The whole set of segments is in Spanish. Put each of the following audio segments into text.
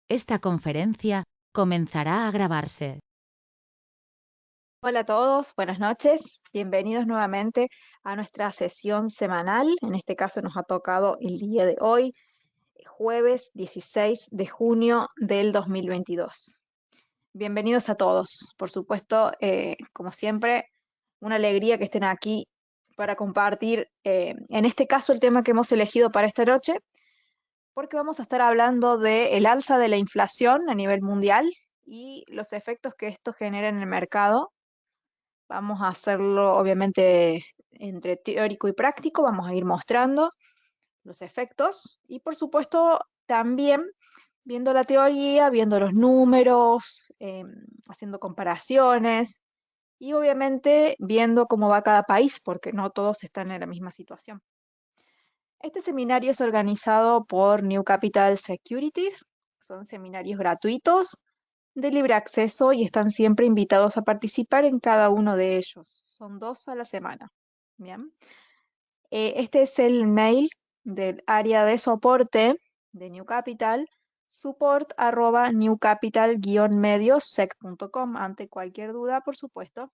Esta conferencia comenzará a grabarse. Hola a todos, buenas noches. Bienvenidos nuevamente a nuestra sesión semanal. En este caso nos ha tocado el día de hoy, jueves 16 de junio del 2022. Bienvenidos a todos. Por supuesto, como siempre, una alegría que estén aquí para compartir, en este caso, el tema que hemos elegido para esta noche, porque vamos a estar hablando del alza de la inflación a nivel mundial y los efectos que esto genera en el mercado. Vamos a hacerlo, obviamente, entre teórico y práctico. Vamos a ir mostrando los efectos y, por supuesto, también viendo la teoría, viendo los números, haciendo comparaciones y, obviamente, viendo cómo va cada país, porque no todos están en la misma situación. Este seminario es organizado por New Capital Securities. Son seminarios gratuitos de libre acceso y están siempre invitados a participar en cada uno de ellos. Son 2 a la semana. Bien. Este es el mail del área de soporte de New Capital, support@newcapital-mediosec.com. Ante cualquier duda, por supuesto,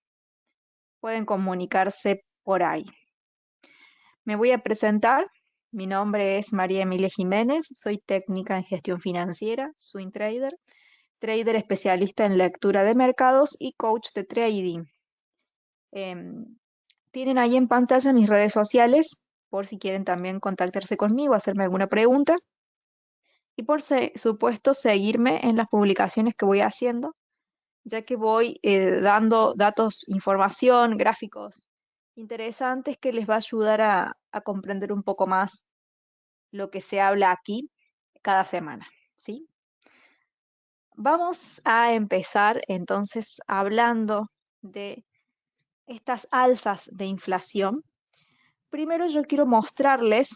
pueden comunicarse por ahí. Me voy a presentar. Mi nombre es María Emilia Jiménez, soy técnica en gestión financiera, swing trader, trader especialista en lectura de mercados y coach de trading. Tienen ahí en pantalla mis redes sociales por si quieren también contactarse conmigo, hacerme alguna pregunta y por supuesto seguirme en las publicaciones que voy haciendo, ya que voy dando datos, información, gráficos interesantes que les va a ayudar a comprender un poco más lo que se habla aquí cada semana, ¿sí? Vamos a empezar entonces hablando de estas alzas de inflación. Primero yo quiero mostrarles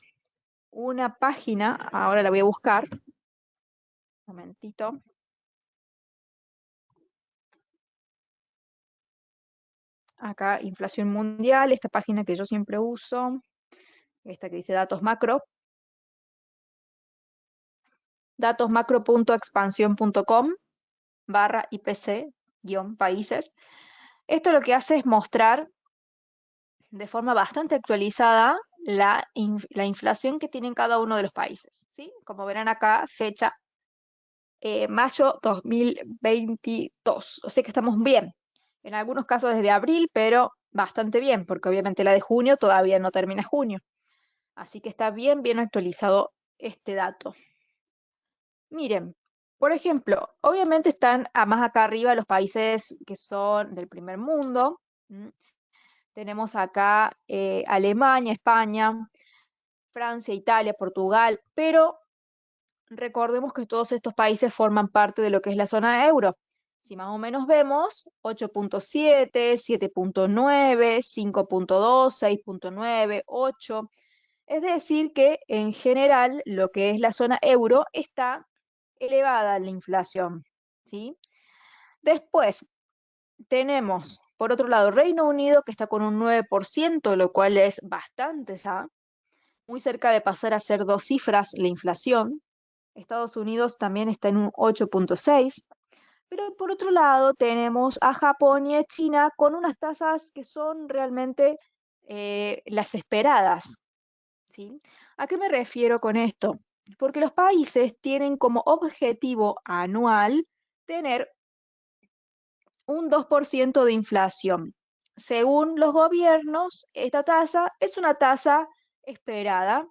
una página, ahora la voy a buscar, un momentito. Acá, inflación mundial, esta página que yo siempre uso, esta que dice datos macro, datosmacro.expansión.com/IPC-países. Esto lo que hace es mostrar de forma bastante actualizada la inflación que tienen cada uno de los países, ¿sí? Como verán acá, fecha mayo 2022. O sea que estamos bien. En algunos casos desde abril, pero bastante bien, porque obviamente la de junio todavía no termina junio. Así que está bien, bien actualizado este dato. Miren, por ejemplo, obviamente están más acá arriba los países que son del primer mundo. Tenemos acá Alemania, España, Francia, Italia, Portugal, pero recordemos que todos estos países forman parte de lo que es la zona euro. Si más o menos vemos, 8.7, 7.9, 5.2, 6.9, 8. Es decir, que en general lo que es la zona euro está elevada la inflación, ¿sí? Después tenemos, por otro lado, Reino Unido, que está con un 9%, lo cual es bastante ya, muy cerca de pasar a ser 2 cifras la inflación. Estados Unidos también está en un 8.6, pero por otro lado tenemos a Japón y a China con unas tasas que son realmente las esperadas, ¿sí? ¿A qué me refiero con esto? Porque los países tienen como objetivo anual tener un 2% de inflación. Según los gobiernos, esta tasa es una tasa esperada,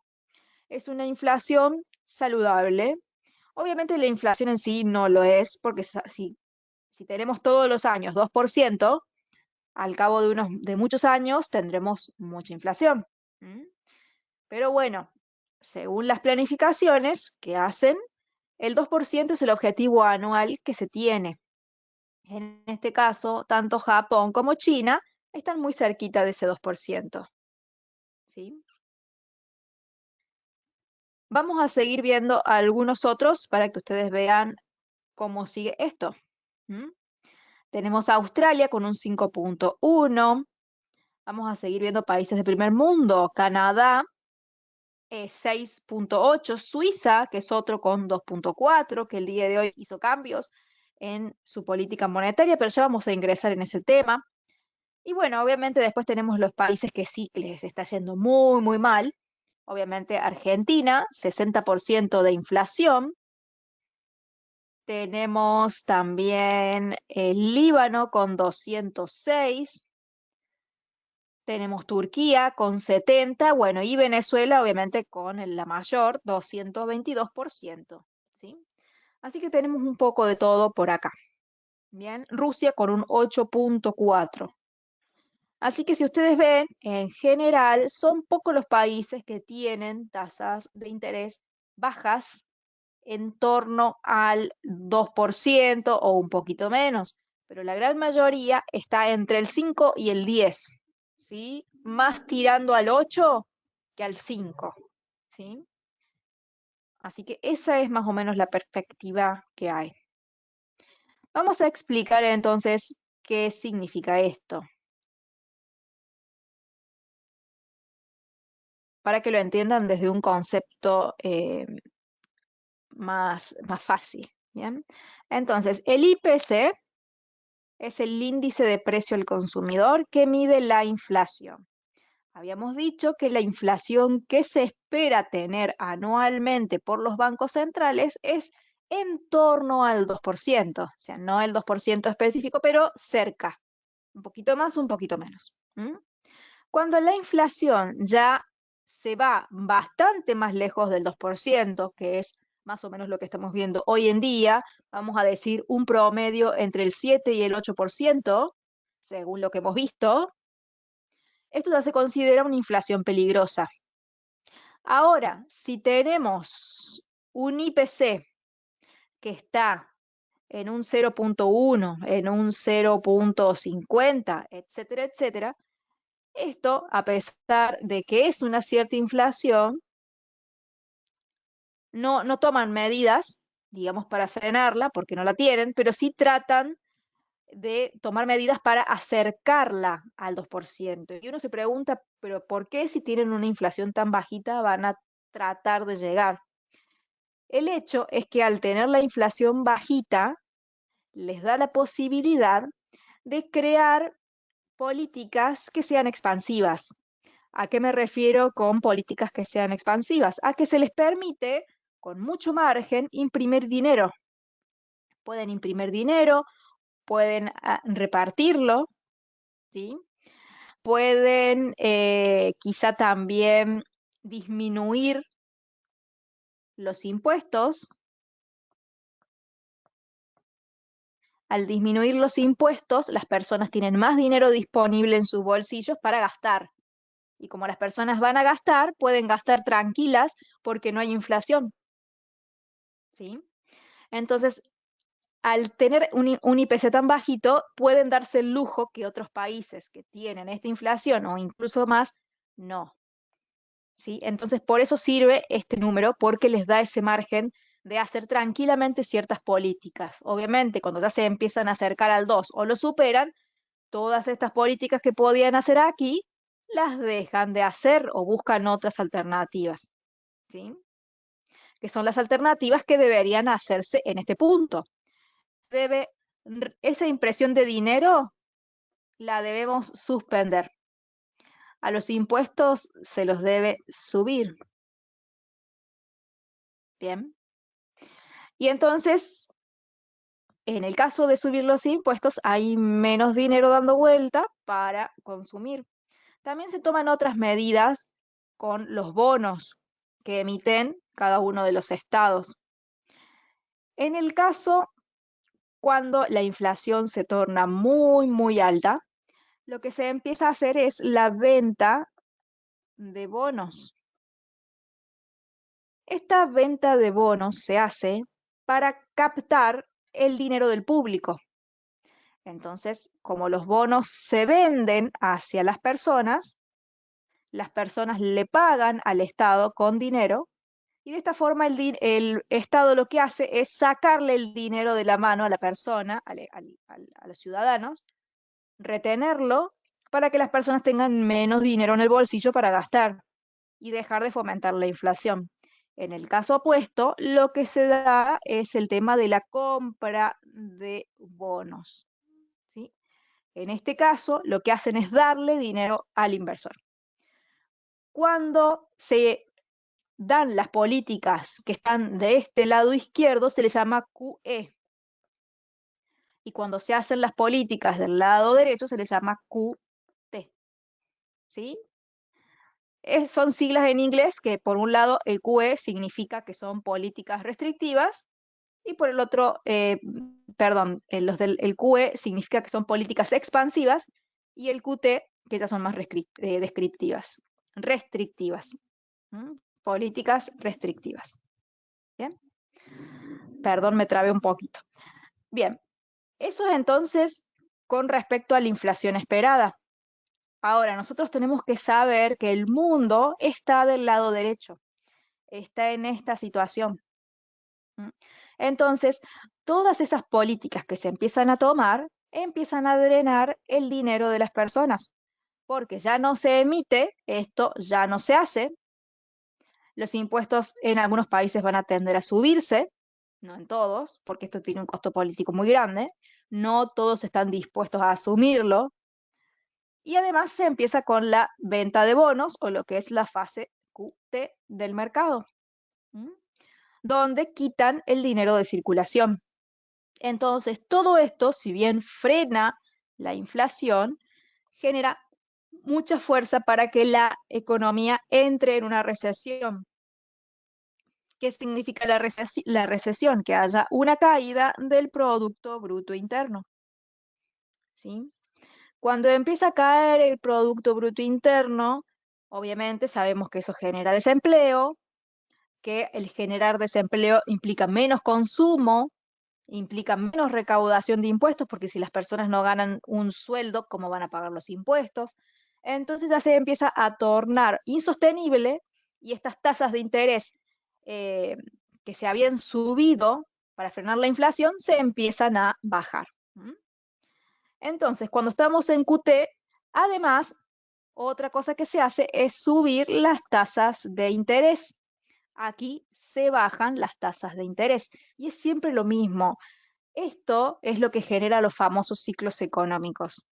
es una inflación saludable. Obviamente la inflación en sí no lo es, porque si tenemos todos los años 2%, al cabo de muchos años tendremos mucha inflación. Pero bueno, según las planificaciones que hacen, el 2% es el objetivo anual que se tiene. En este caso, tanto Japón como China están muy cerquita de ese 2%. ¿Sí? Vamos a seguir viendo algunos otros para que ustedes vean cómo sigue esto. Tenemos a Australia con un 5.1. Vamos a seguir viendo países de primer mundo. Canadá 6.8, Suiza, que es otro con 2.4, que el día de hoy hizo cambios en su política monetaria, pero ya vamos a ingresar en ese tema. Y bueno, obviamente después tenemos los países que sí les está yendo muy, muy mal. Obviamente Argentina, 60% de inflación. Tenemos también el Líbano con 206. Tenemos Turquía con 70, bueno, y Venezuela obviamente con la mayor, 222%, ¿sí? Así que tenemos un poco de todo por acá. Bien, Rusia con un 8.4. Así que si ustedes ven, en general son pocos los países que tienen tasas de interés bajas en torno al 2% o un poquito menos, pero la gran mayoría está entre el 5 y el 10, ¿sí? Más tirando al 8 que al 5, ¿sí? Así que esa es más o menos la perspectiva que hay. Vamos a explicar entonces qué significa esto, para que lo entiendan desde un concepto más fácil, ¿bien? Entonces, el IPC es el índice de precio al consumidor que mide la inflación. Habíamos dicho que la inflación que se espera tener anualmente por los bancos centrales es en torno al 2%, o sea, no el 2% específico, pero cerca, un poquito más, un poquito menos. Cuando la inflación ya se va bastante más lejos del 2%, que es más o menos lo que estamos viendo hoy en día, vamos a decir un promedio entre el 7 y el 8%, según lo que hemos visto, esto ya se considera una inflación peligrosa. Ahora, si tenemos un IPC que está en un 0.1, en un 0.50, etcétera, etcétera, esto, a pesar de que es una cierta inflación, no toman medidas, digamos, para frenarla, porque no la tienen, pero sí tratan de tomar medidas para acercarla al 2%. Y uno se pregunta, pero ¿por qué si tienen una inflación tan bajita van a tratar de llegar? El hecho es que al tener la inflación bajita, les da la posibilidad de crear políticas que sean expansivas. ¿A qué me refiero con políticas que sean expansivas? A que se les permite, con mucho margen, imprimir dinero. Pueden imprimir dinero, pueden repartirlo, ¿sí? Pueden quizá también disminuir los impuestos. Al disminuir los impuestos, las personas tienen más dinero disponible en sus bolsillos para gastar. Y como las personas van a gastar, pueden gastar tranquilas porque no hay inflación, ¿sí? Entonces, al tener un IPC tan bajito, pueden darse el lujo que otros países que tienen esta inflación o incluso más, no. ¿Sí? Entonces, por eso sirve este número, porque les da ese margen de hacer tranquilamente ciertas políticas. Obviamente, cuando ya se empiezan a acercar al 2 o lo superan, todas estas políticas que podían hacer aquí, las dejan de hacer o buscan otras alternativas, ¿sí? Que son las alternativas que deberían hacerse en este punto. Esa impresión de dinero la debemos suspender. A los impuestos se los debe subir. Bien. Y entonces, en el caso de subir los impuestos, hay menos dinero dando vuelta para consumir. También se toman otras medidas con los bonos que emiten cada uno de los estados. En el caso cuando la inflación se torna muy, muy alta, lo que se empieza a hacer es la venta de bonos. Esta venta de bonos se hace para captar el dinero del público. Entonces, como los bonos se venden hacia las personas le pagan al Estado con dinero y de esta forma el Estado lo que hace es sacarle el dinero de la mano a la persona, a los ciudadanos, retenerlo para que las personas tengan menos dinero en el bolsillo para gastar. y dejar de fomentar la inflación. En el caso opuesto, lo que se da es el tema de la compra de bonos, ¿sí? En este caso, lo que hacen es darle dinero al inversor. Cuando se dan las políticas que están de este lado izquierdo, se le llama QE. Y cuando se hacen las políticas del lado derecho, se le llama QT. ¿Sí? Son siglas en inglés que por un lado el QE significa que son políticas restrictivas y por el otro, el QE significa que son políticas expansivas y el QT que ya son más restrictivas. Políticas restrictivas. ¿Bien? Perdón, me trabé un poquito. Bien, eso es entonces con respecto a la inflación esperada. Ahora, nosotros tenemos que saber que el mundo está del lado derecho, está en esta situación. Entonces, todas esas políticas que se empiezan a tomar, empiezan a drenar el dinero de las personas, porque ya no se emite, esto ya no se hace, los impuestos en algunos países van a tender a subirse, no en todos, porque esto tiene un costo político muy grande, no todos están dispuestos a asumirlo, y además se empieza con la venta de bonos o lo que es la fase QT del mercado, donde quitan el dinero de circulación. Entonces, todo esto, si bien frena la inflación, genera mucha fuerza para que la economía entre en una recesión. ¿Qué significa la recesión? Que haya una caída del Producto Bruto Interno. ¿Sí? Cuando empieza a caer el Producto Bruto Interno, obviamente sabemos que eso genera desempleo, que el generar desempleo implica menos consumo, implica menos recaudación de impuestos, porque si las personas no ganan un sueldo, ¿cómo van a pagar los impuestos? Entonces ya se empieza a tornar insostenible y estas tasas de interés que se habían subido para frenar la inflación se empiezan a bajar. Entonces, cuando estamos en QT, además, otra cosa que se hace es subir las tasas de interés. Aquí se bajan las tasas de interés y es siempre lo mismo. Esto es lo que genera los famosos ciclos económicos.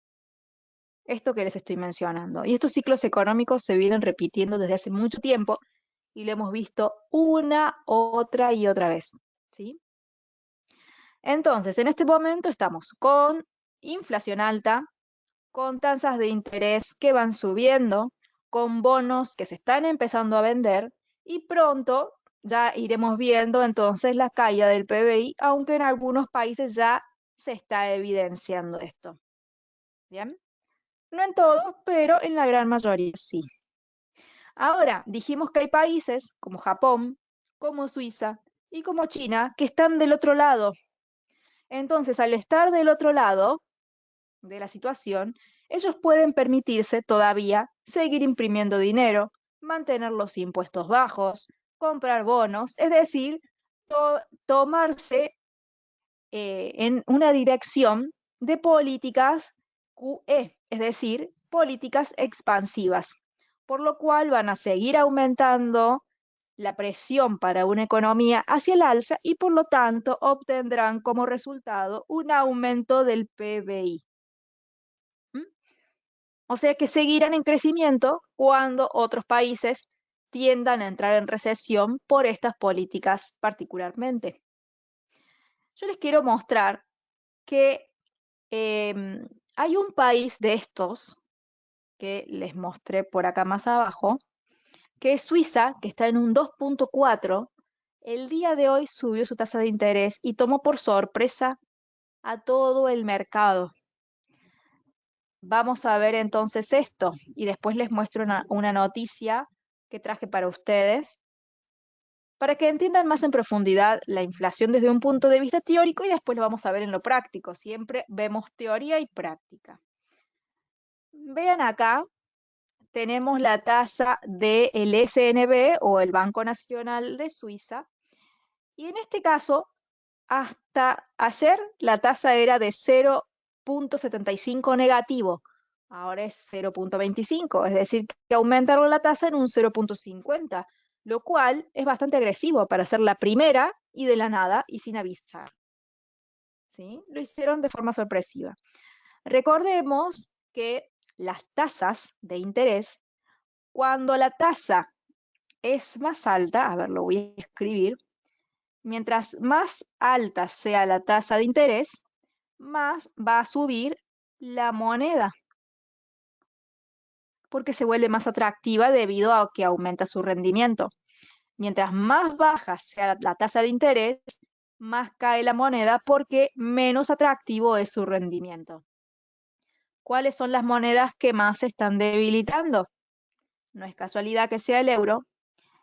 Esto que les estoy mencionando. Y estos ciclos económicos se vienen repitiendo desde hace mucho tiempo y lo hemos visto una, otra y otra vez. ¿Sí? Entonces, en este momento estamos con inflación alta, con tasas de interés que van subiendo, con bonos que se están empezando a vender y pronto ya iremos viendo entonces la caída del PBI, aunque en algunos países ya se está evidenciando esto. ¿Bien? No en todos, pero en la gran mayoría sí. Ahora, dijimos que hay países como Japón, como Suiza y como China que están del otro lado. Entonces, al estar del otro lado de la situación, ellos pueden permitirse todavía seguir imprimiendo dinero, mantener los impuestos bajos, comprar bonos, es decir, tomarse en una dirección de políticas QE, es decir, políticas expansivas, por lo cual van a seguir aumentando la presión para una economía hacia el alza y por lo tanto obtendrán como resultado un aumento del PBI. O sea que seguirán en crecimiento cuando otros países tiendan a entrar en recesión por estas políticas particularmente. Yo les quiero mostrar que hay un país de estos que les mostré por acá más abajo, que es Suiza, que está en un 2.4. El día de hoy subió su tasa de interés y tomó por sorpresa a todo el mercado. Vamos a ver entonces esto y después les muestro una noticia que traje para ustedes para que entiendan más en profundidad la inflación desde un punto de vista teórico y después lo vamos a ver en lo práctico. Siempre vemos teoría y práctica. Vean acá, tenemos la tasa del SNB o el Banco Nacional de Suiza y en este caso, hasta ayer la tasa era de 0.75 negativo. ahora es 0,25, es decir, que aumentaron la tasa en un 0,50, lo cual es bastante agresivo para ser la primera y de la nada y sin avisar. ¿Sí? Lo hicieron de forma sorpresiva. Recordemos que las tasas de interés, cuando la tasa es más alta, a ver, lo voy a escribir, mientras más alta sea la tasa de interés, más va a subir la moneda, porque se vuelve más atractiva debido a que aumenta su rendimiento. Mientras más baja sea la tasa de interés, más cae la moneda porque menos atractivo es su rendimiento. ¿Cuáles son las monedas que más se están debilitando? No es casualidad que sea el euro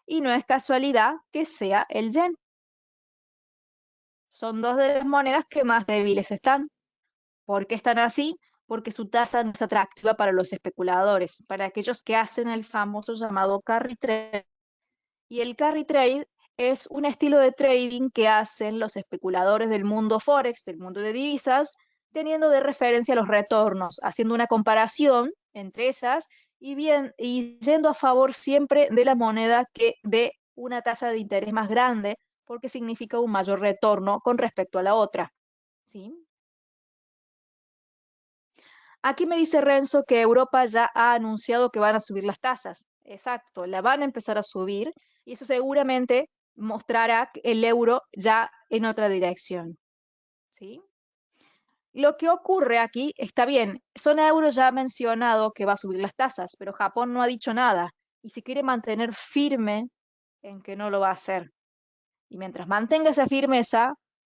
y no es casualidad que sea el yen. Son dos de las monedas que más débiles están. ¿Por qué están así? Porque su tasa no es atractiva para los especuladores, para aquellos que hacen el famoso llamado carry trade. Y el carry trade es un estilo de trading que hacen los especuladores del mundo forex, del mundo de divisas, teniendo de referencia los retornos, haciendo una comparación entre ellas y yendo a favor siempre de la moneda que dé una tasa de interés más grande, porque significa un mayor retorno con respecto a la otra. ¿Sí? Aquí me dice Renzo que Europa ya ha anunciado que van a subir las tasas. Exacto, la van a empezar a subir y eso seguramente mostrará el euro ya en otra dirección. ¿Sí? Lo que ocurre aquí está bien. Zona euro ya ha mencionado que va a subir las tasas, pero Japón no ha dicho nada y se quiere mantener firme en que no lo va a hacer. Y mientras mantenga esa firmeza,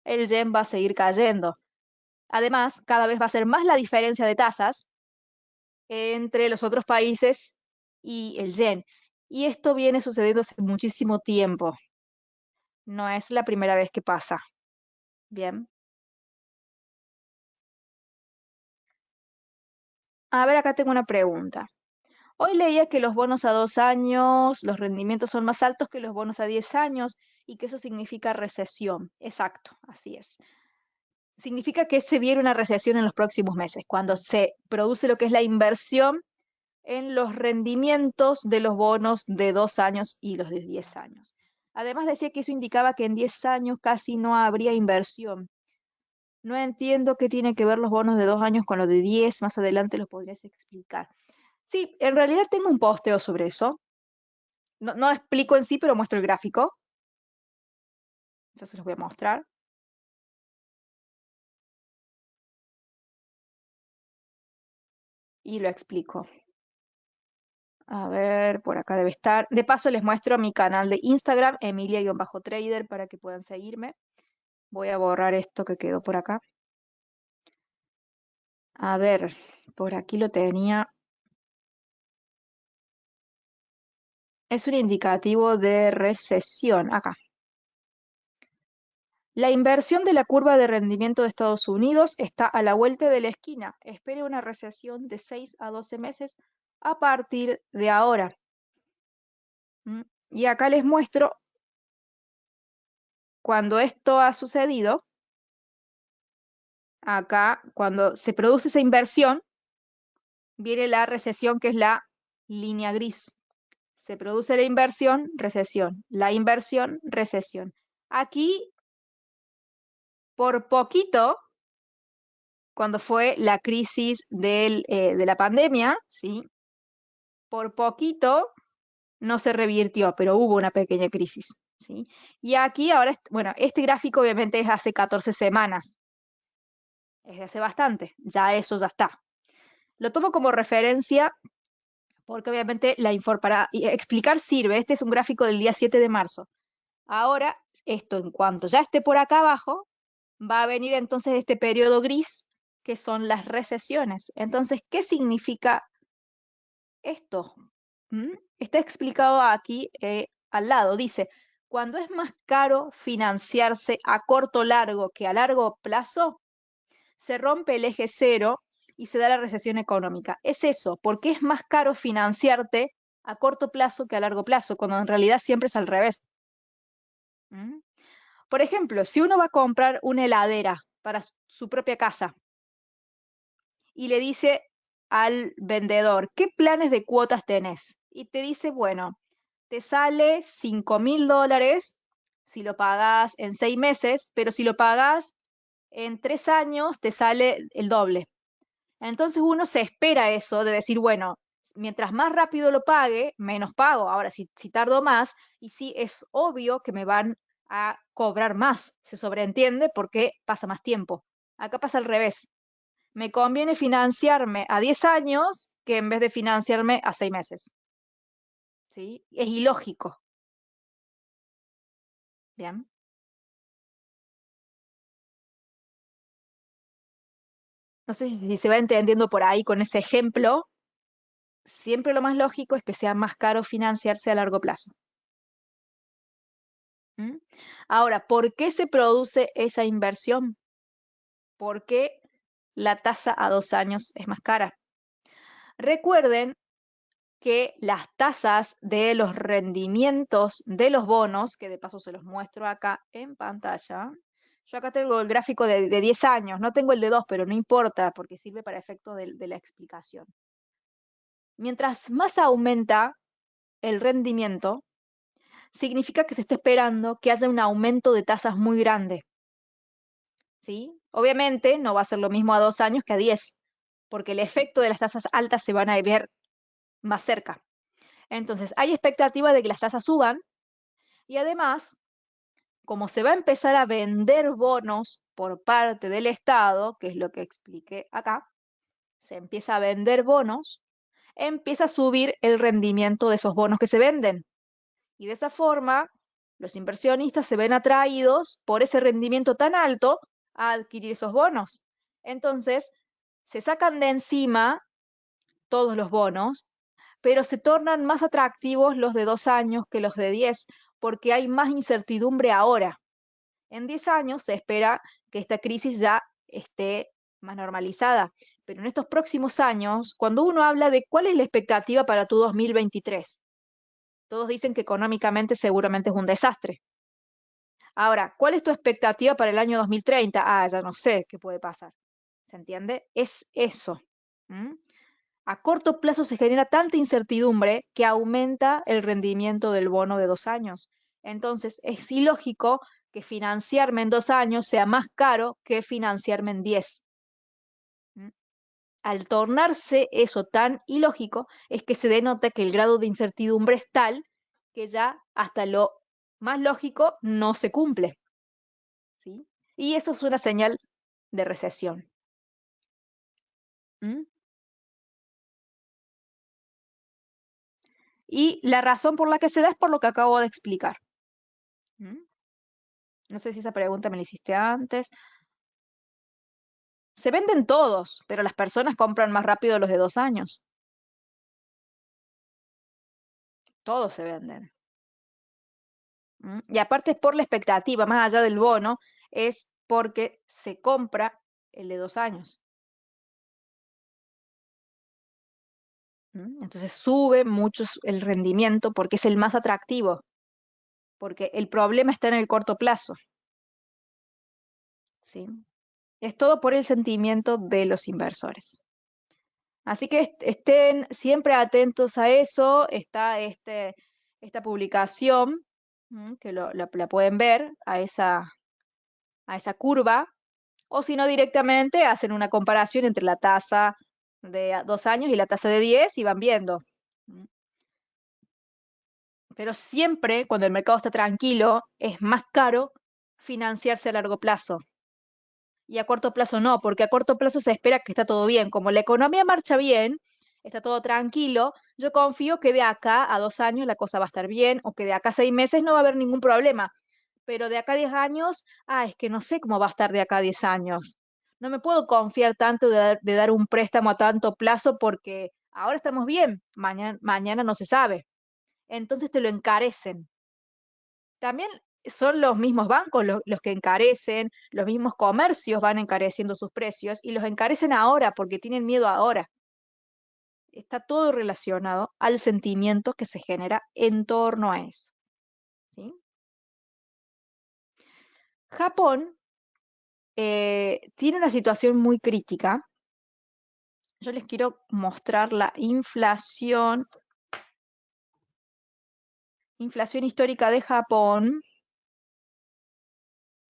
el yen va a seguir cayendo. Además, cada vez va a ser más la diferencia de tasas entre los otros países y el yen. Y esto viene sucediendo hace muchísimo tiempo. No es la primera vez que pasa. Bien. A ver, acá tengo una pregunta. Hoy leía que los bonos a 2 años, los rendimientos son más altos que los bonos a 10 años y que eso significa recesión. Exacto, así es. Significa que se viene una recesión en los próximos meses, cuando se produce lo que es la inversión en los rendimientos de los bonos de 2 años y los de 10 años. Además decía que eso indicaba que en 10 años casi no habría inversión. No entiendo qué tiene que ver los bonos de 2 años con los de 10. Más adelante lo podrías explicar. Sí, en realidad tengo un posteo sobre eso. No, no explico en sí, pero muestro el gráfico. Ya se los voy a mostrar. Y lo explico. A ver, por acá debe estar. De paso les muestro mi canal de Instagram, Emilia-trader, para que puedan seguirme. Voy a borrar esto que quedó por acá. A ver, por aquí lo tenía. Es un indicativo de recesión. Acá. La inversión de la curva de rendimiento de Estados Unidos está a la vuelta de la esquina. Espere una recesión de 6 a 12 meses a partir de ahora. Y acá les muestro cuando esto ha sucedido. Acá, cuando se produce esa inversión, viene la recesión, que es la línea gris. Se produce la inversión, recesión. La inversión, recesión. Aquí, por poquito, cuando fue la crisis de la pandemia, ¿sí? Por poquito no se revirtió, pero hubo una pequeña crisis, ¿sí? Y aquí ahora, bueno, este gráfico obviamente es hace 14 semanas, es de hace bastante, ya eso ya está. Lo tomo como referencia porque obviamente para explicar sirve. Este es un gráfico del día 7 de marzo. Ahora, esto en cuanto ya esté por acá abajo, va a venir entonces este periodo gris, que son las recesiones. Entonces, ¿qué significa esto? Está explicado aquí al lado. Dice, cuando es más caro financiarse a corto largo que a largo plazo, se rompe el eje cero y se da la recesión económica. Es eso, porque es más caro financiarte a corto plazo que a largo plazo, cuando en realidad siempre es al revés. Por ejemplo, si uno va a comprar una heladera para su propia casa y le dice, al vendedor, ¿qué planes de cuotas tenés? Y te dice, bueno, te sale $5.000 si lo pagás en 6 meses, pero si lo pagás en 3 años te sale el doble. Entonces uno se espera eso de decir, bueno, mientras más rápido lo pague, menos pago. Ahora, si tardo más, y sí es obvio que me van a cobrar más, se sobreentiende porque pasa más tiempo. Acá pasa al revés. Me conviene financiarme a 10 años que en vez de financiarme a 6 meses. ¿Sí? Es ilógico. Bien. No sé si se va entendiendo por ahí con ese ejemplo. Siempre lo más lógico es que sea más caro financiarse a largo plazo. ¿Mm? Ahora, ¿por qué se produce esa inversión? ¿Por qué la tasa a 2 años es más cara? Recuerden que las tasas de los rendimientos de los bonos, que de paso se los muestro acá en pantalla. Yo acá tengo el gráfico de 10 años, no tengo el de 2, pero no importa porque sirve para efectos de la explicación. Mientras más aumenta el rendimiento, significa que se está esperando que haya un aumento de tasas muy grande. ¿Sí? Obviamente no va a ser lo mismo a 2 años que a 10, porque el efecto de las tasas altas se van a ver más cerca. Entonces, hay expectativa de que las tasas suban y además, como se va a empezar a vender bonos por parte del Estado, que es lo que expliqué acá, se empieza a vender bonos, empieza a subir el rendimiento de esos bonos que se venden. Y de esa forma, los inversionistas se ven atraídos por ese rendimiento tan alto a adquirir esos bonos. Entonces, se sacan de encima todos los bonos, pero se tornan más atractivos los de 2 años que los de 10, porque hay más incertidumbre ahora. En 10 años se espera que esta crisis ya esté más normalizada, pero en estos próximos años, cuando uno habla de cuál es la expectativa para tu 2023, todos dicen que económicamente seguramente es un desastre. Ahora, ¿cuál es tu expectativa para el año 2030? Ah, ya no sé qué puede pasar. ¿Se entiende? Es eso. ¿Mm? A corto plazo se genera tanta incertidumbre que aumenta el rendimiento del bono de 2 años. Entonces, es ilógico que financiarme en 2 años sea más caro que financiarme en 10. ¿Mm? Al tornarse eso tan ilógico, es que se denota que el grado de incertidumbre es tal que ya hasta lo más lógico no se cumple. ¿Sí? Y eso es una señal de recesión. ¿Mm? Y la razón por la que se da es por lo que acabo de explicar. ¿Mm? No sé si esa pregunta me la hiciste antes. Se venden todos, pero las personas compran más rápido los de 2 años. Todos se venden. ¿Mm? Y aparte es por la expectativa, más allá del bono, es porque se compra el de 2 años. ¿Mm? Entonces sube mucho el rendimiento porque es el más atractivo, porque el problema está en el corto plazo. ¿Sí? Es todo por el sentimiento de los inversores. Así que estén siempre atentos a eso. Está esta publicación, que la pueden ver, a esa curva, o si no directamente hacen una comparación entre la tasa de 2 años y la tasa de 10 y van viendo. ¿Mm? Pero siempre cuando el mercado está tranquilo es más caro financiarse a largo plazo. Y a corto plazo no, porque a corto plazo se espera que está todo bien. Como la economía marcha bien, está todo tranquilo, yo confío que de acá a 2 años la cosa va a estar bien o que de acá a 6 meses no va a haber ningún problema. Pero de acá a 10 años, es que no sé cómo va a estar de acá a 10 años. No me puedo confiar tanto de dar un préstamo a tanto plazo porque ahora estamos bien, mañana no se sabe. Entonces te lo encarecen. También son los mismos bancos los que encarecen, los mismos comercios van encareciendo sus precios y los encarecen ahora porque tienen miedo ahora. Está todo relacionado al sentimiento que se genera en torno a eso. ¿Sí? Japón tiene una situación muy crítica yo les quiero mostrar la inflación histórica de Japón.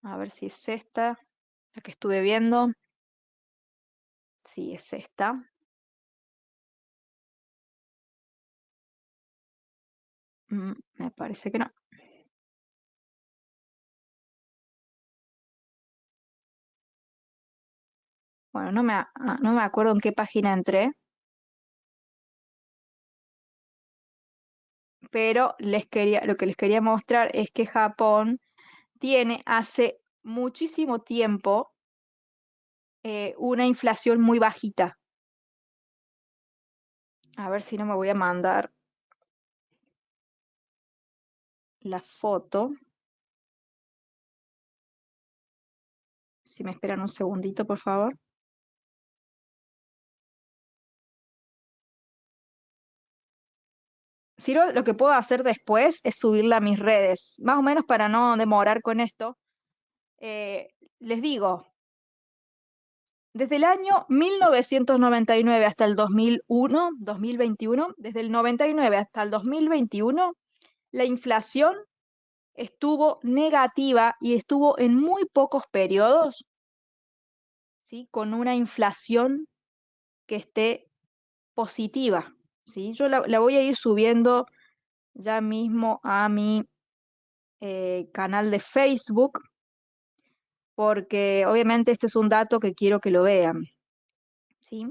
A ver si es esta, la que estuve viendo. Sí, es esta. Me parece que no. Bueno, no me acuerdo en qué página entré, pero lo que les quería mostrar es que Japón tiene hace muchísimo tiempo una inflación muy bajita. A ver si no me voy a mandar la foto. Si me esperan un segundito, por favor. Si no, lo que puedo hacer después es subirla a mis redes, más o menos para no demorar con esto. Les digo, desde el año 1999 hasta el 2021, desde el 99 hasta el 2021, la inflación estuvo negativa y estuvo en muy pocos periodos, ¿sí? Con una inflación que esté positiva, ¿sí? Yo la voy a ir subiendo ya mismo a mi canal de Facebook, porque obviamente este es un dato que quiero que lo vean, ¿sí?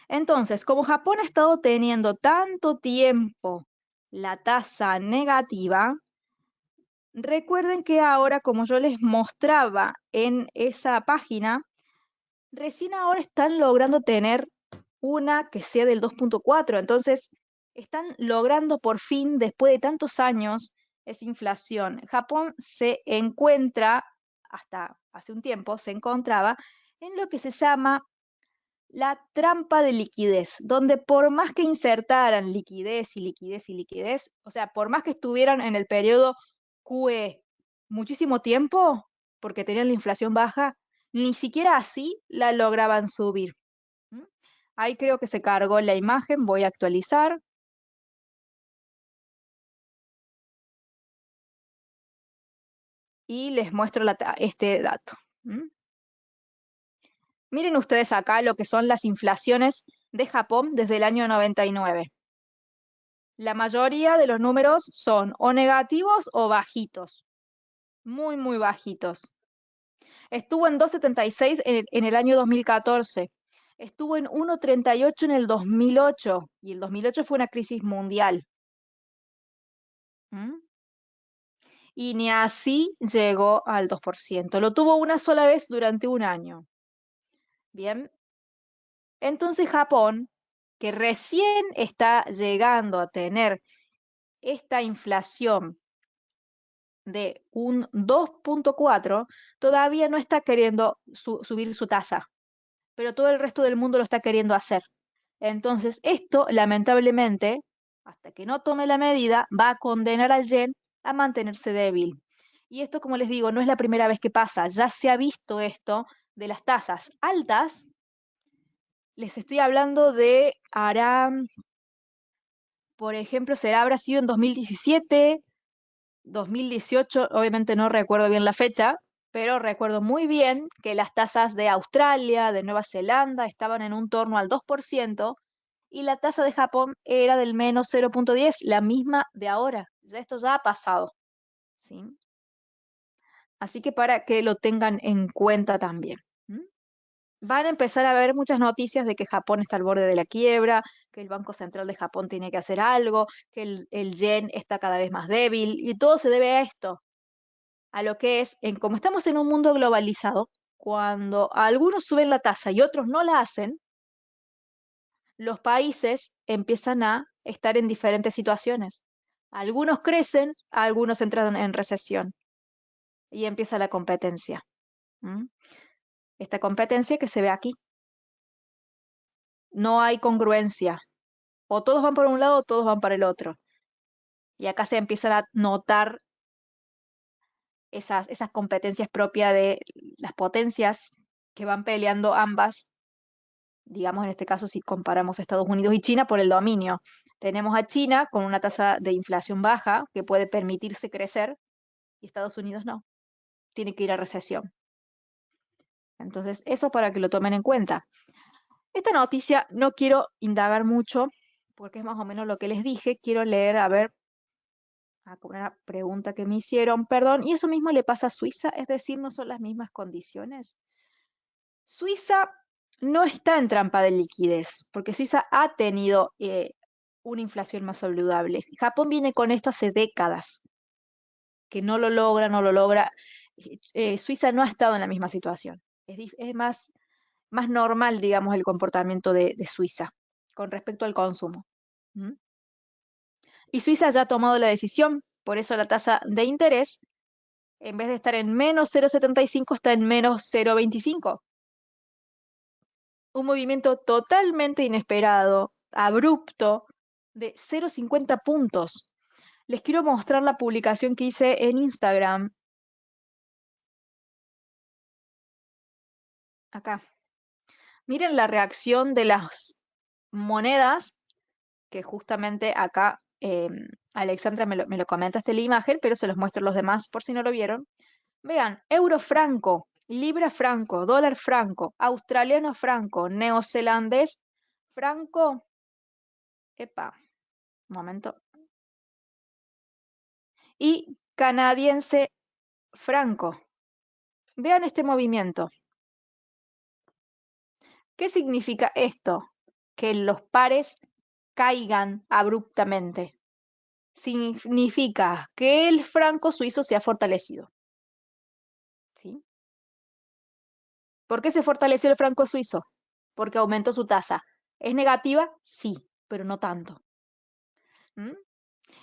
Entonces, como Japón ha estado teniendo tanto tiempo la tasa negativa, recuerden que ahora, como yo les mostraba en esa página, recién ahora están logrando tener una que sea del 2.4. Entonces, están logrando por fin, después de tantos años, esa inflación. Japón se encuentra, hasta hace un tiempo, se encontraba en lo que se llama la trampa de liquidez, donde por más que insertaran liquidez y liquidez y liquidez, o sea, por más que estuvieran en el periodo QE muchísimo tiempo, porque tenían la inflación baja, ni siquiera así la lograban subir. ¿Mm? Ahí creo que se cargó la imagen, voy a actualizar y les muestro este dato. ¿Mm? Miren ustedes acá lo que son las inflaciones de Japón desde el año 99. La mayoría de los números son o negativos o bajitos, muy, muy bajitos. Estuvo en 2,76 en el año 2014, estuvo en 1,38 en el 2008 y el 2008 fue una crisis mundial. ¿Mm? Y ni así llegó al 2%. Lo tuvo una sola vez durante un año. Bien, entonces Japón, que recién está llegando a tener esta inflación de un 2.4, todavía no está queriendo subir su tasa, pero todo el resto del mundo lo está queriendo hacer. Entonces, esto, lamentablemente, hasta que no tome la medida, va a condenar al yen a mantenerse débil. Y esto, como les digo, no es la primera vez que pasa, ya se ha visto esto de las tasas altas. Les estoy hablando de hará, por ejemplo, habrá sido en 2017, 2018, obviamente no recuerdo bien la fecha, pero recuerdo muy bien que las tasas de Australia, de Nueva Zelanda, estaban en un torno al 2% y la tasa de Japón era del menos 0.10, la misma de ahora. Ya esto ya ha pasado, ¿sí? Así que para que lo tengan en cuenta también. ¿M? Van a empezar a ver muchas noticias de que Japón está al borde de la quiebra, que el Banco Central de Japón tiene que hacer algo, que el yen está cada vez más débil, y todo se debe a esto, a lo que es, como estamos en un mundo globalizado, cuando algunos suben la tasa y otros no la hacen, los países empiezan a estar en diferentes situaciones. Algunos crecen, algunos entran en recesión y empieza la competencia. ¿M? Esta competencia que se ve aquí. No hay congruencia. O todos van por un lado o todos van para el otro. Y acá se empiezan a notar esas competencias propias de las potencias que van peleando ambas digamos en este caso si comparamos Estados Unidos y China por el dominio. Tenemos a China con una tasa de inflación baja que puede permitirse crecer y Estados Unidos no, tiene que ir a recesión. Entonces, eso para que lo tomen en cuenta. Esta noticia no quiero indagar mucho porque es más o menos lo que les dije. Quiero leer, a ver, una pregunta que me hicieron, perdón, y eso mismo le pasa a Suiza, es decir, no son las mismas condiciones. Suiza no está en trampa de liquidez, porque Suiza ha tenido una inflación más saludable. Japón viene con esto hace décadas, que no lo logra, no lo logra. Suiza no ha estado en la misma situación. Es más normal, digamos, el comportamiento de Suiza con respecto al consumo. ¿Mm? Y Suiza ya ha tomado la decisión, por eso la tasa de interés, en vez de estar en menos 0,75, está en menos 0,25. Un movimiento totalmente inesperado, abrupto, de 0,50 puntos. Les quiero mostrar la publicación que hice en Instagram. Acá. Miren la reacción de las monedas, que justamente acá Alexandra me lo comentaste en la imagen, pero se los muestro a los demás por si no lo vieron. Vean, euro franco, libra franco, dólar franco, australiano franco, neozelandés franco. Epa, un momento. Y canadiense franco. Vean este movimiento. ¿Qué significa esto? Que los pares caigan abruptamente. Significa que el franco suizo se ha fortalecido. ¿Sí? ¿Por qué se fortaleció el franco suizo? Porque aumentó su tasa. ¿Es negativa? Sí, pero no tanto. ¿Mm?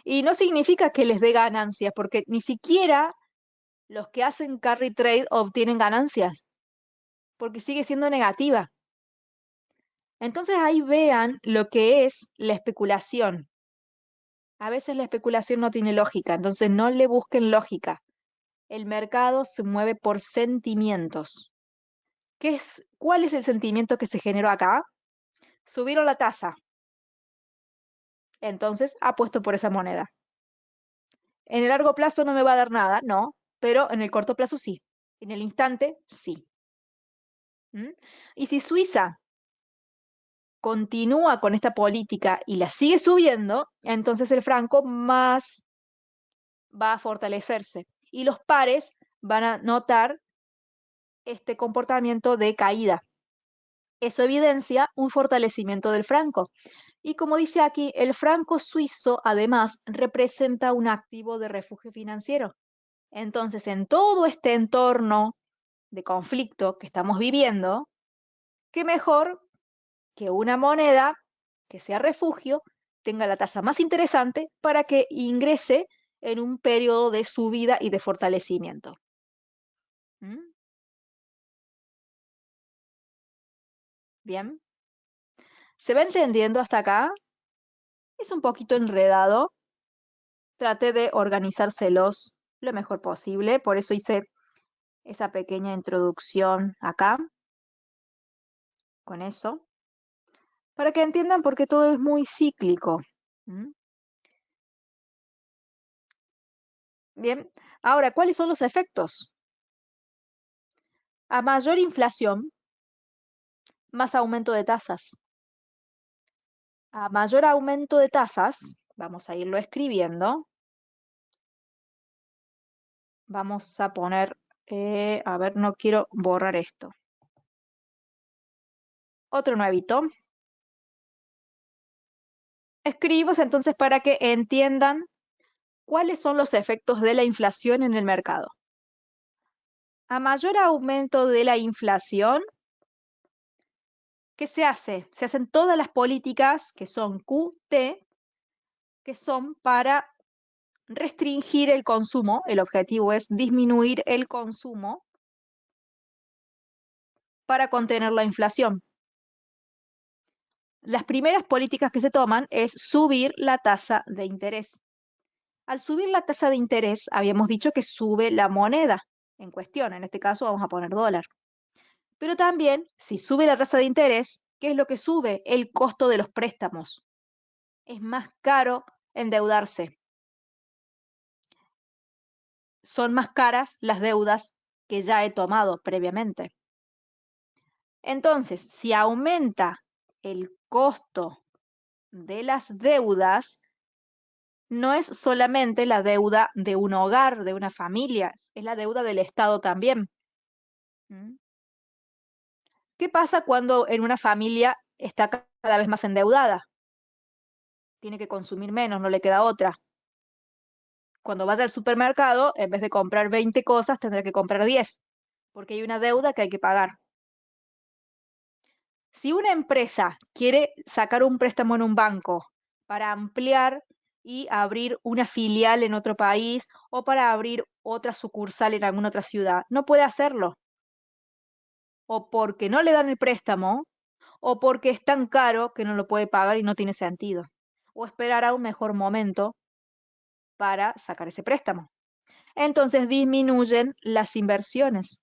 Y no significa que les dé ganancias, porque ni siquiera los que hacen carry trade obtienen ganancias, porque sigue siendo negativa. Entonces ahí vean lo que es la especulación. A veces la especulación no tiene lógica, entonces no le busquen lógica. El mercado se mueve por sentimientos. ¿Cuál es el sentimiento que se generó acá? Subieron la tasa, entonces apuesto por esa moneda. En el largo plazo no me va a dar nada, no, pero en el corto plazo sí. En el instante, sí. ¿Mm? Y si Suiza continúa con esta política y la sigue subiendo, entonces el franco más va a fortalecerse y los pares van a notar este comportamiento de caída. Eso evidencia un fortalecimiento del franco. Y como dice aquí, el franco suizo además representa un activo de refugio financiero. Entonces, en todo este entorno de conflicto que estamos viviendo, qué mejor que una moneda que sea refugio tenga la tasa más interesante para que ingrese en un periodo de subida y de fortalecimiento. ¿Mm? Bien. ¿Se va entendiendo hasta acá? Es un poquito enredado. Traté de organizárselos lo mejor posible, por eso hice esa pequeña introducción acá, con eso, para que entiendan por qué todo es muy cíclico. ¿Mm? Bien, ahora, ¿cuáles son los efectos? A mayor inflación, más aumento de tasas. A mayor aumento de tasas, vamos a irlo escribiendo. Vamos a poner, a ver, no quiero borrar esto. Otro nuevito. Escribimos entonces para que entiendan cuáles son los efectos de la inflación en el mercado. A mayor aumento de la inflación, ¿qué se hace? Se hacen todas las políticas que son QT, que son para restringir el consumo. El objetivo es disminuir el consumo para contener la inflación. Las primeras políticas que se toman es subir la tasa de interés. Al subir la tasa de interés, habíamos dicho que sube la moneda en cuestión. En este caso vamos a poner dólar. Pero también, si sube la tasa de interés, ¿Qué es lo que sube? El costo de los préstamos. Es más caro endeudarse. Son más caras las deudas que ya he tomado previamente. Entonces, si aumenta el costo de las deudas, no es solamente la deuda de un hogar, de una familia, es la deuda del Estado también. ¿Mm? ¿Qué pasa cuando en una familia está cada vez más endeudada? Tiene que consumir menos, no le queda otra. Cuando vaya al supermercado, en vez de comprar 20 cosas, tendrá que comprar 10, porque hay una deuda que hay que pagar. Si una empresa quiere sacar un préstamo en un banco para ampliar y abrir una filial en otro país o para abrir otra sucursal en alguna otra ciudad, no puede hacerlo. O porque no le dan el préstamo o porque es tan caro que no lo puede pagar y no tiene sentido. O esperará un mejor momento para sacar ese préstamo. Entonces disminuyen las inversiones.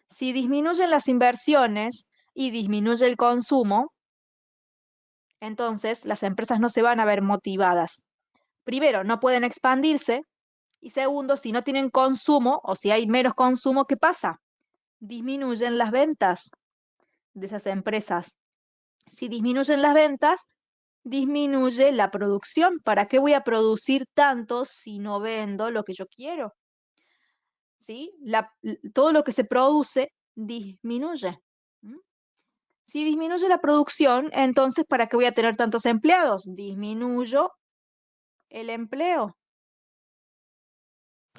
Si disminuyen las inversiones y disminuye el consumo, entonces las empresas no se van a ver motivadas. Primero, no pueden expandirse y segundo, si no tienen consumo o si hay menos consumo, ¿qué pasa? Disminuyen las ventas de esas empresas. Si disminuyen las ventas, disminuye la producción. ¿Para qué voy a producir tanto si no vendo lo que yo quiero? ¿Sí? Todo lo que se produce disminuye. ¿Mm? Si disminuye la producción, entonces ¿para qué voy a tener tantos empleados? Disminuyo el empleo.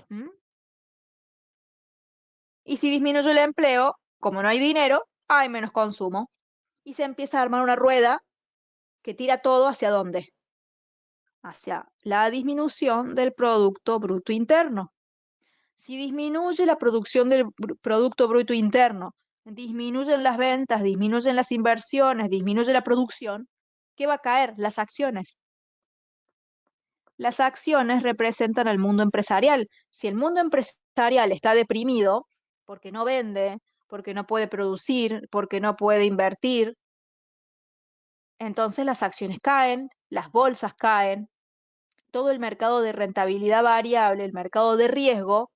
¿Mm? Y si disminuyo el empleo, como no hay dinero, hay menos consumo. Y se empieza a armar una rueda que tira todo hacia dónde? Hacia la disminución del Producto Bruto Interno. Si disminuye la producción del Producto Bruto Interno, disminuyen las ventas, disminuyen las inversiones, disminuye la producción, ¿qué va a caer? Las acciones. Las acciones representan al mundo empresarial. Si el mundo empresarial está deprimido porque no vende, porque no puede producir, porque no puede invertir, entonces las acciones caen, las bolsas caen, todo el mercado de rentabilidad variable, el mercado de riesgo,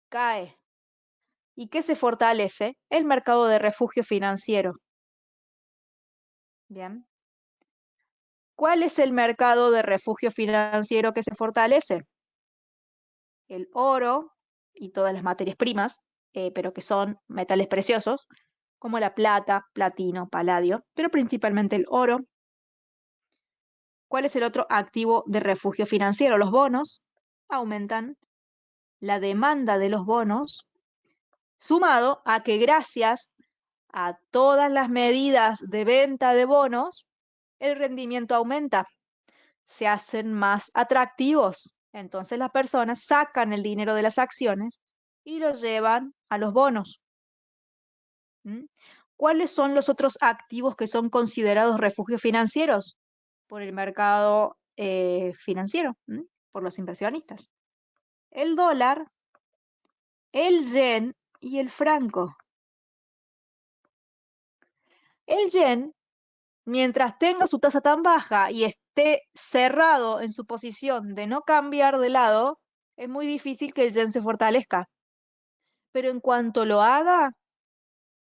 cae. ¿Y qué se fortalece? El mercado de refugio financiero. Bien. ¿Cuál es el mercado de refugio financiero que se fortalece? El oro y todas las materias primas, pero que son metales preciosos, como la plata, platino, paladio, pero principalmente el oro. ¿Cuál es el otro activo de refugio financiero? Los bonos aumentan la demanda de los bonos, sumado a que gracias a todas las medidas de venta de bonos, el rendimiento aumenta, se hacen más atractivos. Entonces las personas sacan el dinero de las acciones y lo llevan a los bonos. ¿Mm? ¿Cuáles son los otros activos que son considerados refugios financieros por el mercado financiero, por los inversionistas? El dólar, el yen y el franco. El yen, mientras tenga su tasa tan baja y esté cerrado en su posición de no cambiar de lado, es muy difícil que el yen se fortalezca. Pero en cuanto lo haga,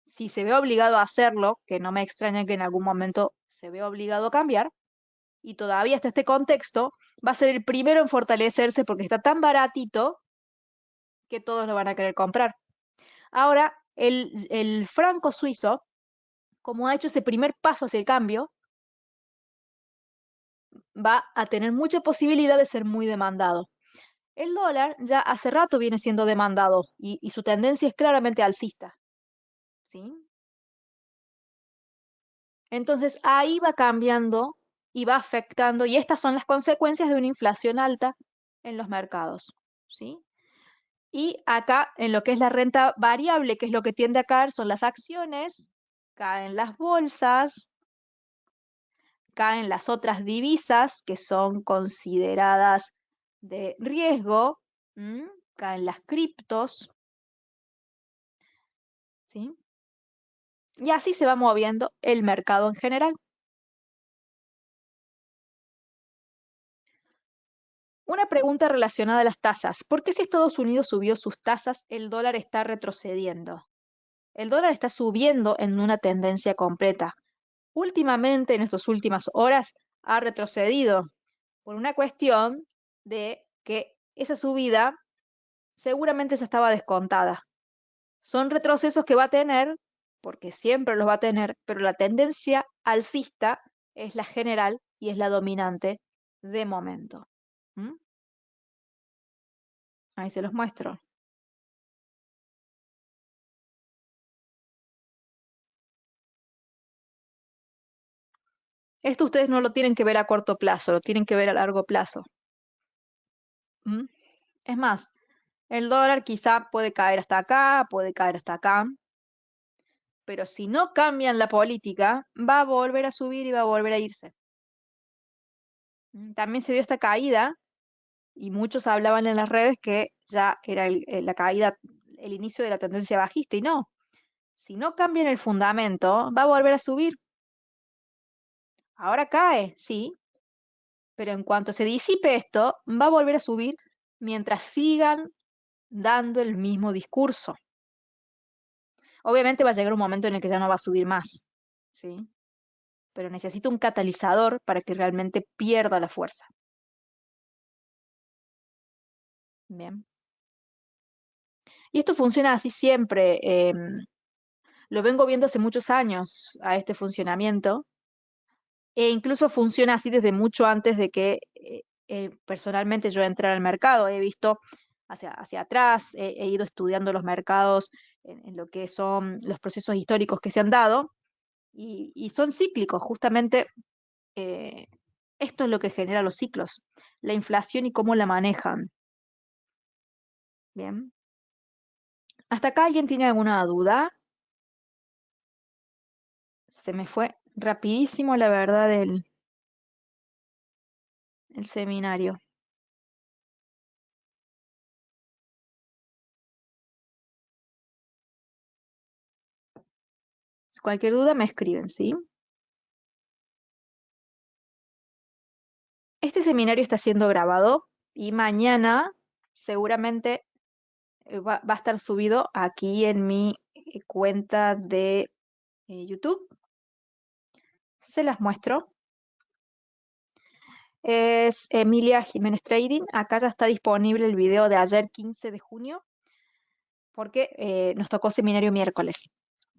si se ve obligado a hacerlo, que no me extraña que en algún momento se vea obligado a cambiar, y todavía está este contexto, va a ser el primero en fortalecerse porque está tan baratito que todos lo van a querer comprar. Ahora, el franco suizo, como ha hecho ese primer paso hacia el cambio, va a tener mucha posibilidad de ser muy demandado. El dólar ya hace rato viene siendo demandado y su tendencia es claramente alcista. ¿Sí? Entonces ahí va cambiando y va afectando, y estas son las consecuencias de una inflación alta en los mercados. ¿Sí? Y acá, en lo que es la renta variable, que es lo que tiende a caer, son las acciones, caen las bolsas, caen las otras divisas que son consideradas de riesgo, caen las criptos, ¿sí? Y así se va moviendo el mercado en general. Una pregunta relacionada a las tasas. ¿Por qué si Estados Unidos subió sus tasas, el dólar está retrocediendo? El dólar está subiendo en una tendencia completa. Últimamente, en estas últimas horas, ha retrocedido por una cuestión de que esa subida seguramente ya estaba descontada. Son retrocesos que va a tener, porque siempre los va a tener, pero la tendencia alcista es la general y es la dominante de momento. ¿Mm? Ahí se los muestro. Esto ustedes no lo tienen que ver a corto plazo, lo tienen que ver a largo plazo. ¿Mm? Es más, el dólar quizá puede caer hasta acá, puede caer hasta acá, pero si no cambian la política, va a volver a subir y va a volver a irse. También se dio esta caída y muchos hablaban en las redes que ya era la caída, el inicio de la tendencia bajista y no. Si no cambian el fundamento, va a volver a subir. Ahora cae, sí, pero en cuanto se disipe esto, va a volver a subir mientras sigan dando el mismo discurso. Obviamente va a llegar un momento en el que ya no va a subir más, ¿sí? Pero necesita un catalizador para que realmente pierda la fuerza. Bien. Y esto funciona así siempre. Lo vengo viendo hace muchos años a este funcionamiento e incluso funciona así desde mucho antes de que personalmente yo entrara al mercado. He visto hacia atrás, he ido estudiando los mercados en lo que son los procesos históricos que se han dado y son cíclicos. Justamente eh, esto es lo que genera los ciclos, la inflación y cómo la manejan. Bien. ¿Hasta acá alguien tiene alguna duda? Se me fue rapidísimo, la verdad, el seminario. Cualquier duda me escriben, ¿sí? Este seminario está siendo grabado y mañana seguramente va a estar subido aquí en mi cuenta de YouTube. Se las muestro. Es Emilia Jiménez Trading. Acá ya está disponible el video de ayer 15 de junio porque nos tocó seminario miércoles.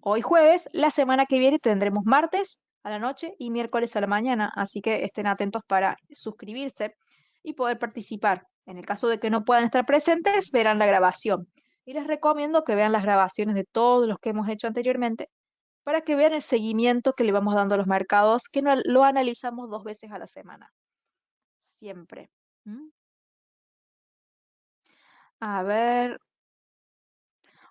Hoy jueves, la semana que viene tendremos martes a la noche y miércoles a la mañana, así que estén atentos para suscribirse y poder participar. En el caso de que no puedan estar presentes, verán la grabación. Y les recomiendo que vean las grabaciones de todos los que hemos hecho anteriormente para que vean el seguimiento que le vamos dando a los mercados, que lo analizamos 2 veces a la semana. Siempre. ¿Mm? A ver,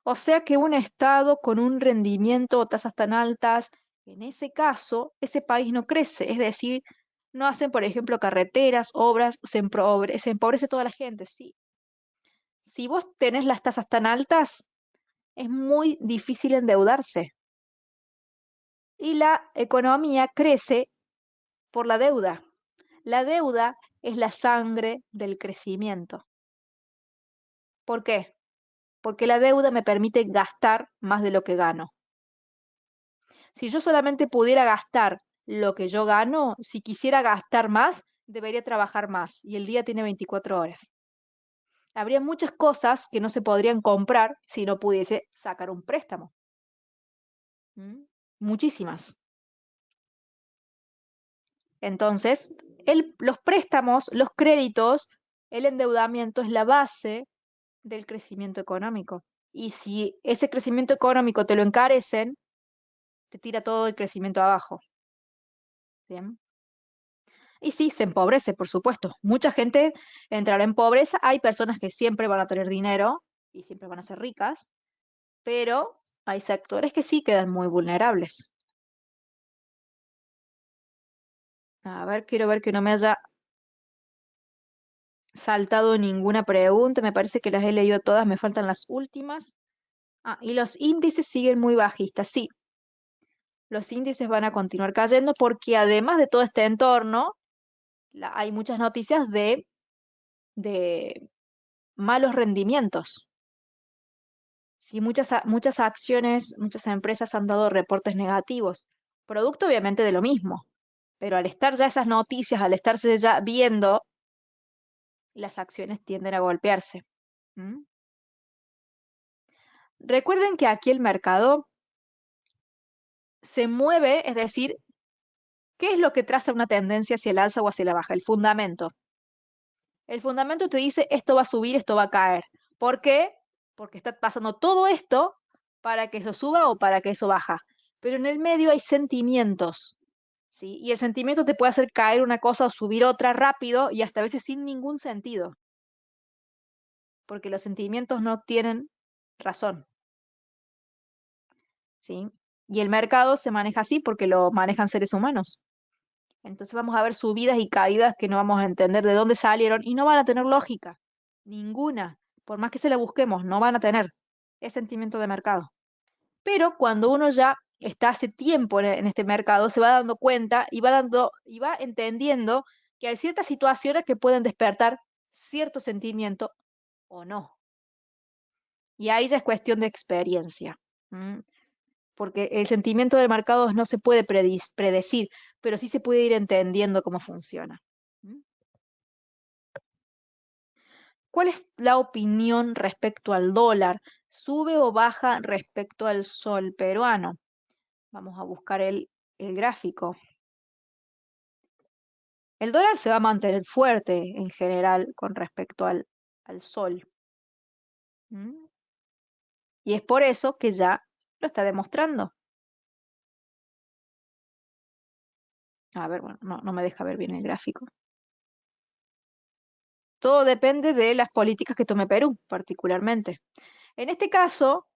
o sea que un estado con un rendimiento o tasas tan altas, en ese caso, ese país no crece, es decir, no hacen, por ejemplo, carreteras, obras, se empobrece toda la gente, sí. Si vos tenés las tasas tan altas, es muy difícil endeudarse. Y la economía crece por la deuda. La deuda es la sangre del crecimiento. ¿Por qué? Porque la deuda me permite gastar más de lo que gano. Si yo solamente pudiera gastar lo que yo gano, si quisiera gastar más, debería trabajar más y el día tiene 24 horas. Habría muchas cosas que no se podrían comprar si no pudiese sacar un préstamo. ¿Mm? Muchísimas. Entonces, los préstamos, los créditos, el endeudamiento es la base del crecimiento económico. Y si ese crecimiento económico te lo encarecen, te tira todo el crecimiento abajo. ¿Bien? Y sí, se empobrece, por supuesto. Mucha gente entrará en pobreza. Hay personas que siempre van a tener dinero y siempre van a ser ricas, pero hay sectores que sí quedan muy vulnerables. A ver, quiero ver que no me haya saltado ninguna pregunta. Me parece que las he leído todas, me faltan las últimas. Y los índices siguen muy bajistas, sí. Los índices van a continuar cayendo porque además de todo este entorno, hay muchas noticias de malos rendimientos. Sí, muchas acciones, muchas empresas han dado reportes negativos, producto obviamente de lo mismo, pero al estar ya esas noticias, al estarse ya viendo, las acciones tienden a golpearse. ¿Mm? Recuerden que aquí el mercado se mueve, es decir, ¿qué es lo que traza una tendencia hacia el alza o hacia la baja? El fundamento. El fundamento te dice esto va a subir, esto va a caer. ¿Por qué? Porque está pasando todo esto para que eso suba o para que eso baja. Pero en el medio hay sentimientos, ¿sí? Y el sentimiento te puede hacer caer una cosa o subir otra rápido y hasta a veces sin ningún sentido, porque los sentimientos no tienen razón, ¿sí? Y el mercado se maneja así porque lo manejan seres humanos. Entonces vamos a ver subidas y caídas que no vamos a entender de dónde salieron y no van a tener lógica. Ninguna. Por más que se la busquemos, no van a tener. Es sentimiento de mercado. Pero cuando uno ya está hace tiempo en este mercado, se va dando cuenta y va entendiendo que hay ciertas situaciones que pueden despertar cierto sentimiento o no. Y ahí ya es cuestión de experiencia. ¿M? Porque el sentimiento del mercado no se puede predecir, pero sí se puede ir entendiendo cómo funciona. ¿M? ¿Cuál es la opinión respecto al dólar? ¿Sube o baja respecto al sol peruano? Vamos a buscar el gráfico. El dólar se va a mantener fuerte en general con respecto al sol. ¿Mm? Y es por eso que ya lo está demostrando. A ver, bueno, no me deja ver bien el gráfico. Todo depende de las políticas que tome Perú, particularmente. En este caso,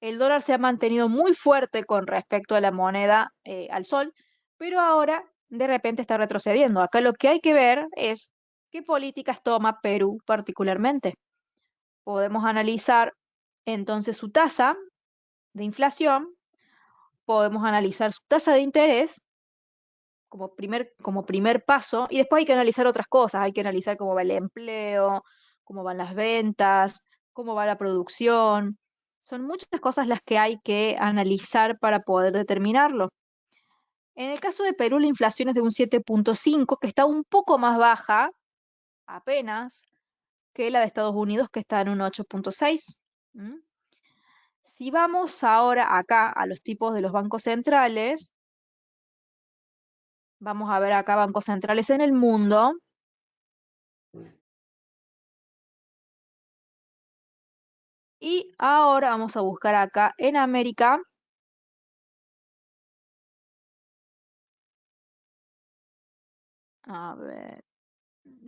el dólar se ha mantenido muy fuerte con respecto a la moneda, al sol, pero ahora de repente está retrocediendo. Acá lo que hay que ver es qué políticas toma Perú particularmente. Podemos analizar entonces su tasa de inflación, podemos analizar su tasa de interés como primer paso, y después hay que analizar otras cosas, hay que analizar cómo va el empleo, cómo van las ventas, cómo va la producción. Son muchas cosas las que hay que analizar para poder determinarlo. En el caso de Perú, la inflación es de un 7,5, que está un poco más baja, apenas, que la de Estados Unidos, que está en un 8,6. ¿Mm? Si vamos ahora acá a los tipos de los bancos centrales, vamos a ver acá bancos centrales en el mundo. Y ahora vamos a buscar acá en América. A ver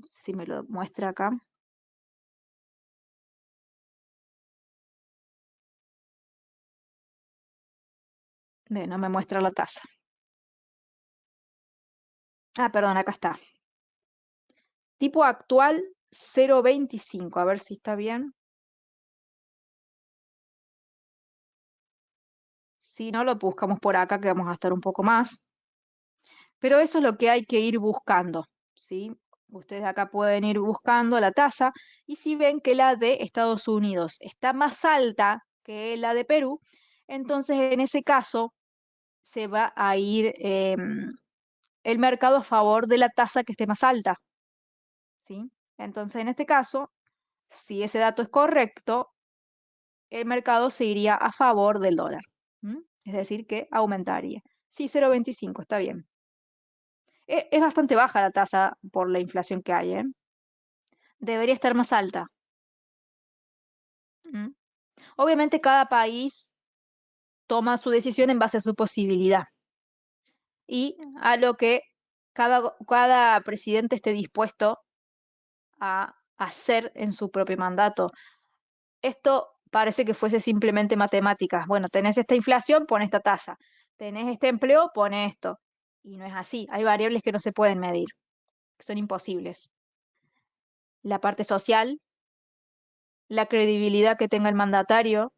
si me lo muestra acá. No me muestra la tasa. Perdón, acá está. Tipo actual 0,25. A ver si está bien. Si no, lo buscamos por acá, que vamos a estar un poco más. Pero eso es lo que hay que ir buscando, ¿sí? Ustedes acá pueden ir buscando la tasa y si ven que la de Estados Unidos está más alta que la de Perú, entonces en ese caso se va a ir el mercado a favor de la tasa que esté más alta, ¿sí? Entonces en este caso, si ese dato es correcto, el mercado se iría a favor del dólar. ¿M? Es decir, que aumentaría. Sí, 0,25, está bien. Es bastante baja la tasa por la inflación que hay, ¿eh? Debería estar más alta. ¿Mm? Obviamente cada país toma su decisión en base a su posibilidad y a lo que cada presidente esté dispuesto a hacer en su propio mandato. Esto parece que fuese simplemente matemáticas. Bueno, tenés esta inflación, pon esta tasa. Tenés este empleo, pone esto. Y no es así. Hay variables que no se pueden medir, que son imposibles. La parte social, la credibilidad que tenga el mandatario,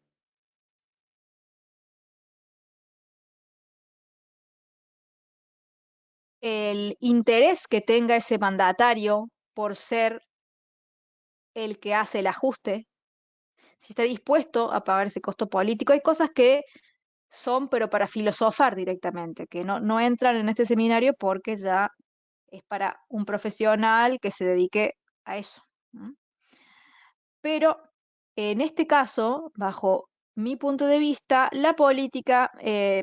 el interés que tenga ese mandatario por ser el que hace el ajuste, si está dispuesto a pagar ese costo político. Hay cosas que son, pero para filosofar directamente, que no entran en este seminario porque ya es para un profesional que se dedique a eso. Pero en este caso, bajo mi punto de vista, la política,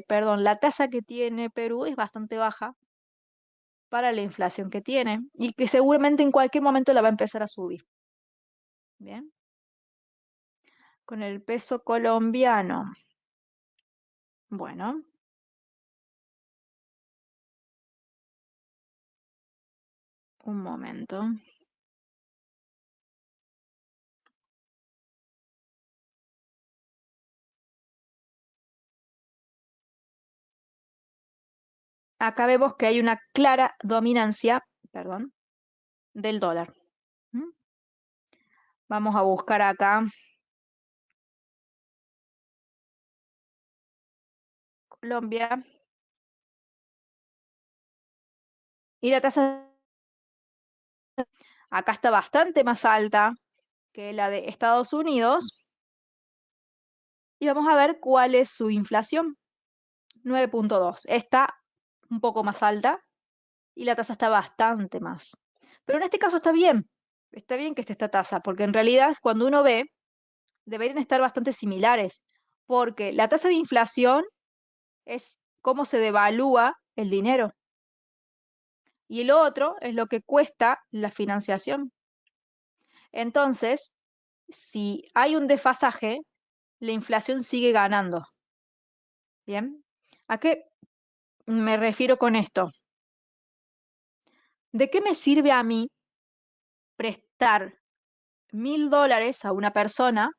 perdón, la tasa que tiene Perú es bastante baja para la inflación que tiene y que seguramente en cualquier momento la va a empezar a subir. Bien. Con el peso colombiano. Bueno, un momento. Acá vemos que hay una clara dominancia, perdón, del dólar. ¿Mm? Vamos a buscar acá Colombia y la tasa acá está bastante más alta que la de Estados Unidos y vamos a ver cuál es su inflación. 9,2. Está un poco más alta y la tasa está bastante más. Pero en este caso está bien que esté esta tasa, porque en realidad cuando uno ve, deberían estar bastante similares, porque la tasa de inflación es cómo se devalúa el dinero y el otro es lo que cuesta la financiación. Entonces, si hay un desfasaje, la inflación sigue ganando. ¿Bien? ¿A qué me refiero con esto? ¿De qué me sirve a mí prestar $1.000 a una persona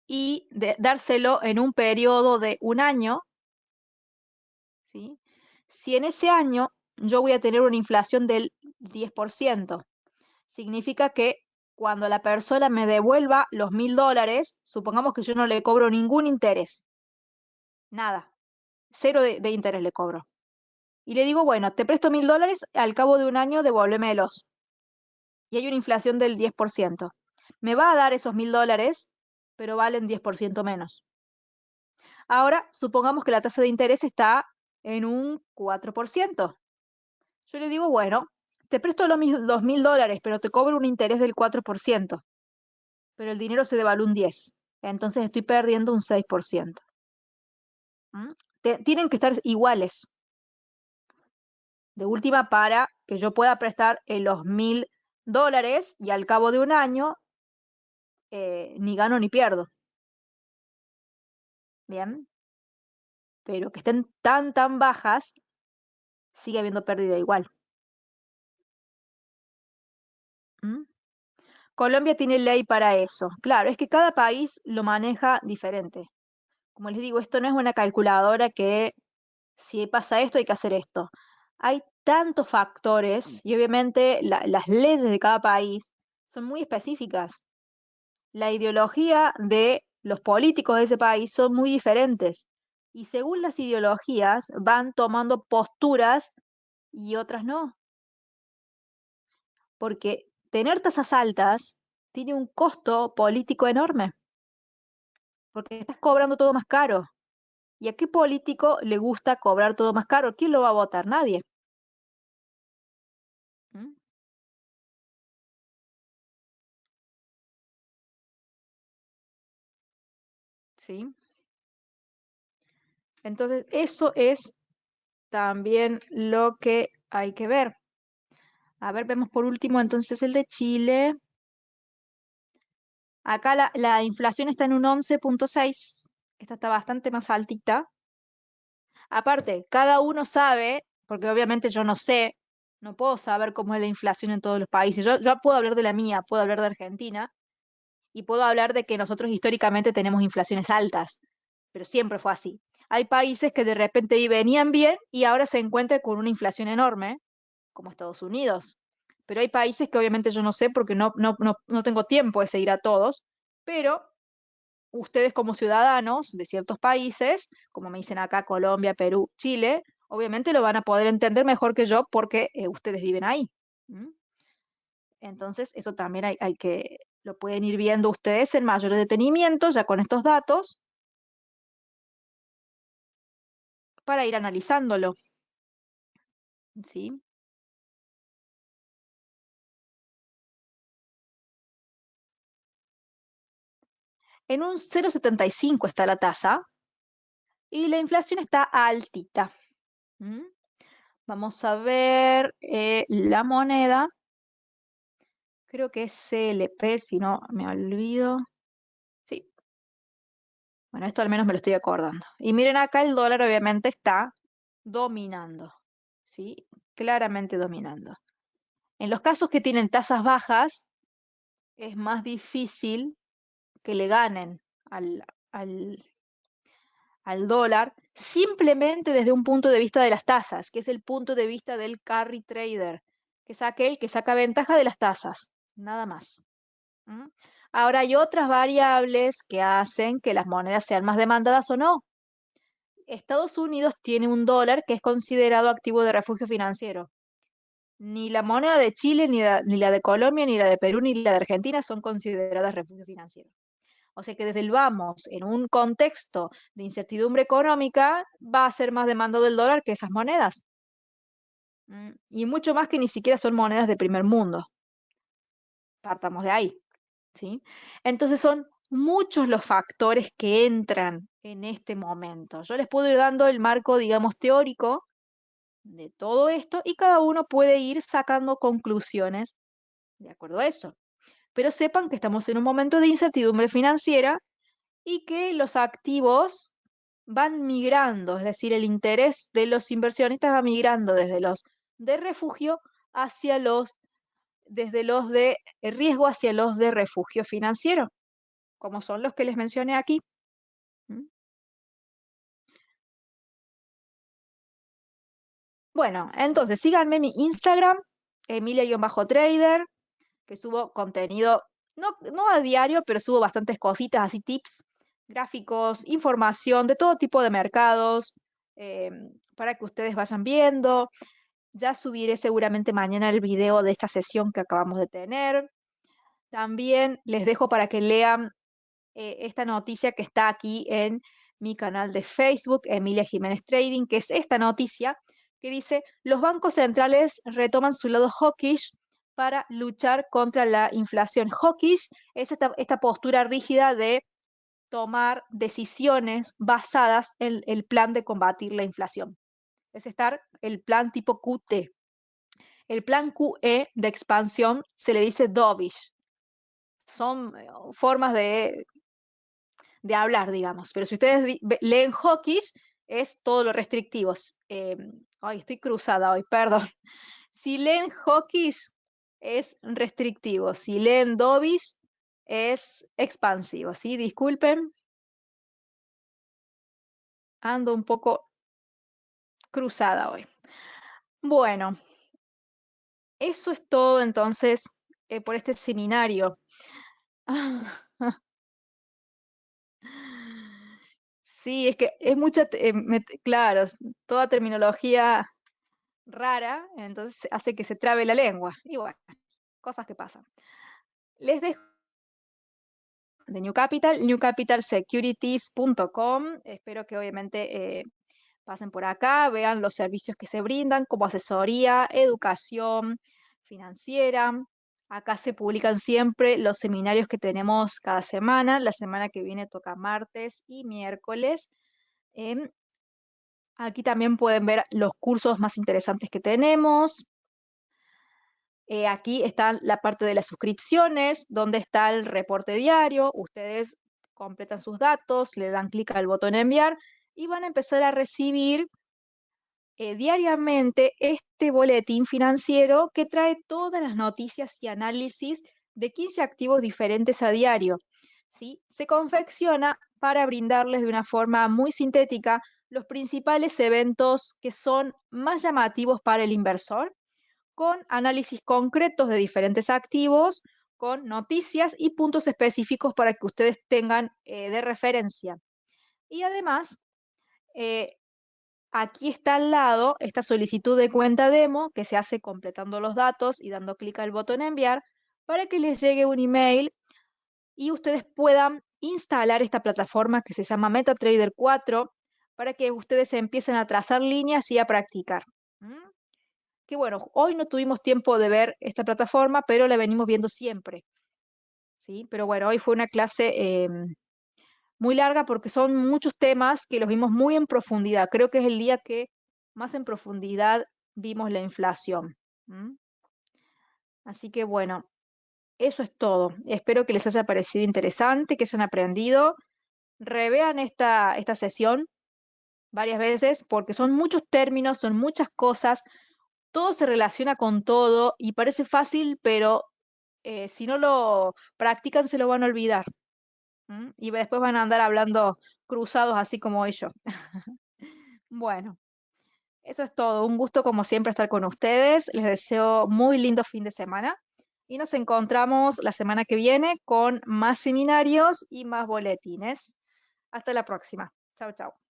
y dárselo en un periodo de un año? ¿Sí? Si en ese año yo voy a tener una inflación del 10%, significa que cuando la persona me devuelva los $1.000, supongamos que yo no le cobro ningún interés, nada, cero de interés le cobro. Y le digo, bueno, te presto $1.000, al cabo de un año devuélvemelos. Y hay una inflación del 10%. Me va a dar esos $1.000, pero valen 10% menos. Ahora, supongamos que la tasa de interés está en un 4%. Yo le digo, bueno, te presto los $2.000, pero te cobro un interés del 4%, pero el dinero se devalúa un 10%. Entonces estoy perdiendo un 6%. ¿Mm? Tienen que estar iguales. De última, para que yo pueda prestar los $1.000 y al cabo de un año ni gano ni pierdo. Bien. Pero que estén tan bajas, sigue habiendo pérdida igual. ¿Mm? Colombia tiene ley para eso. Claro, es que cada país lo maneja diferente. Como les digo, esto no es una calculadora que si pasa esto hay que hacer esto. Hay tantos factores y obviamente las leyes de cada país son muy específicas. La ideología de los políticos de ese país son muy diferentes. Y según las ideologías van tomando posturas y otras no. Porque tener tasas altas tiene un costo político enorme, porque estás cobrando todo más caro. ¿Y a qué político le gusta cobrar todo más caro? ¿Quién lo va a votar? Nadie. ¿Mm? ¿Sí? Entonces, eso es también lo que hay que ver. A ver, vemos por último entonces el de Chile. Acá la inflación está en un 11,6. Esta está bastante más altita. Aparte, cada uno sabe, porque obviamente yo no sé, no puedo saber cómo es la inflación en todos los países. Yo puedo hablar de la mía, puedo hablar de Argentina y puedo hablar de que nosotros históricamente tenemos inflaciones altas, pero siempre fue así. Hay países que de repente venían bien y ahora se encuentran con una inflación enorme, como Estados Unidos. Pero hay países que obviamente yo no sé porque no tengo tiempo de seguir a todos, pero ustedes como ciudadanos de ciertos países, como me dicen acá Colombia, Perú, Chile, Obviamente lo van a poder entender mejor que yo porque ustedes viven ahí. ¿Mm? Entonces, eso también hay que, lo pueden ir viendo ustedes en mayor detenimiento, ya con estos datos, para ir analizándolo. ¿Sí? En un 0,75 está la tasa y la inflación está altita. ¿Mm? Vamos a ver la moneda. Creo que es CLP, si no me olvido. Sí, bueno, esto al menos me lo estoy acordando. Y miren acá, el dólar obviamente está dominando, ¿sí? Claramente dominando. En los casos que tienen tasas bajas, es más difícil que le ganen al, al, al dólar, simplemente desde un punto de vista de las tasas, que es el punto de vista del carry trader, que es aquel que saca ventaja de las tasas, nada más. ¿Mm? Ahora hay otras variables que hacen que las monedas sean más demandadas o no. Estados Unidos tiene un dólar que es considerado activo de refugio financiero. Ni la moneda de Chile, ni la de Colombia, ni la de Perú, ni la de Argentina son consideradas refugio financiero. O sea que desde el vamos, en un contexto de incertidumbre económica, va a ser más demandado el dólar que esas monedas. Y mucho más que ni siquiera son monedas de primer mundo. Partamos de ahí. ¿Sí? Entonces son muchos los factores que entran en este momento. Yo les puedo ir dando el marco, digamos, teórico de todo esto y cada uno puede ir sacando conclusiones de acuerdo a eso. Pero sepan que estamos en un momento de incertidumbre financiera y que los activos van migrando, es decir, el interés de los inversionistas va migrando desde los de refugio hacia desde los de riesgo hacia los de refugio financiero, como son los que les mencioné aquí. ¿Mm? Bueno, entonces síganme en mi Instagram, Emilia-Trader, que subo contenido, no a diario, pero subo bastantes cositas, así tips, gráficos, información de todo tipo de mercados, eh, para que ustedes vayan viendo. Ya subiré seguramente mañana el video de esta sesión que acabamos de tener. También les dejo para que lean esta noticia que está aquí en mi canal de Facebook, Emilia Jiménez Trading, que es esta noticia que dice, los bancos centrales retoman su lado hawkish para luchar contra la inflación. Hawkish es esta postura rígida de tomar decisiones basadas en el plan de combatir la inflación. Es estar el plan tipo QT. El plan QE de expansión se le dice dovish. Son formas de hablar, digamos. Pero si ustedes leen hawkish, es todo lo restrictivos. Ay, estoy cruzada hoy, perdón. Si leen hawkish, es restrictivo. Si leen dovish, es expansivo, ¿sí? Disculpen, ando un poco cruzada hoy. Bueno, eso es todo entonces por este seminario. Sí, es que es mucha, claro, toda terminología rara, entonces hace que se trabe la lengua. Y bueno, cosas que pasan. Les dejo de New Capital, newcapitalsecurities.com. Espero que obviamente pasen por acá, vean los servicios que se brindan como asesoría, educación financiera. Acá se publican siempre los seminarios que tenemos cada semana. La semana que viene toca martes y miércoles. Em, Aquí también pueden ver los cursos más interesantes que tenemos. Aquí está la parte de las suscripciones, donde está el reporte diario. Ustedes completan sus datos, le dan clic al botón enviar y van a empezar a recibir diariamente este boletín financiero que trae todas las noticias y análisis de 15 activos diferentes a diario. ¿Sí? Se confecciona para brindarles de una forma muy sintética los principales eventos que son más llamativos para el inversor, con análisis concretos de diferentes activos, con noticias y puntos específicos para que ustedes tengan de referencia. Y además, eh, Aquí está al lado esta solicitud de cuenta demo que se hace completando los datos y dando clic al botón enviar para que les llegue un email y ustedes puedan instalar esta plataforma que se llama MetaTrader 4 para que ustedes empiecen a trazar líneas y a practicar. ¿Mm? Que bueno, hoy no tuvimos tiempo de ver esta plataforma, pero la venimos viendo siempre, ¿sí? Pero bueno, hoy fue una clase muy larga porque son muchos temas que los vimos muy en profundidad. Creo que es el día que más en profundidad vimos la inflación. ¿Mm? Así que bueno, eso es todo. Espero que les haya parecido interesante, que hayan aprendido. Revean esta sesión varias veces porque son muchos términos, son muchas cosas, todo se relaciona con todo y parece fácil, pero si no lo practican se lo van a olvidar. ¿M? Y después van a andar hablando cruzados así como ellos. Bueno, eso es todo. Un gusto como siempre estar con ustedes. Les deseo muy lindo fin de semana y nos encontramos la semana que viene con más seminarios y más boletines. Hasta la próxima. Chao, chao.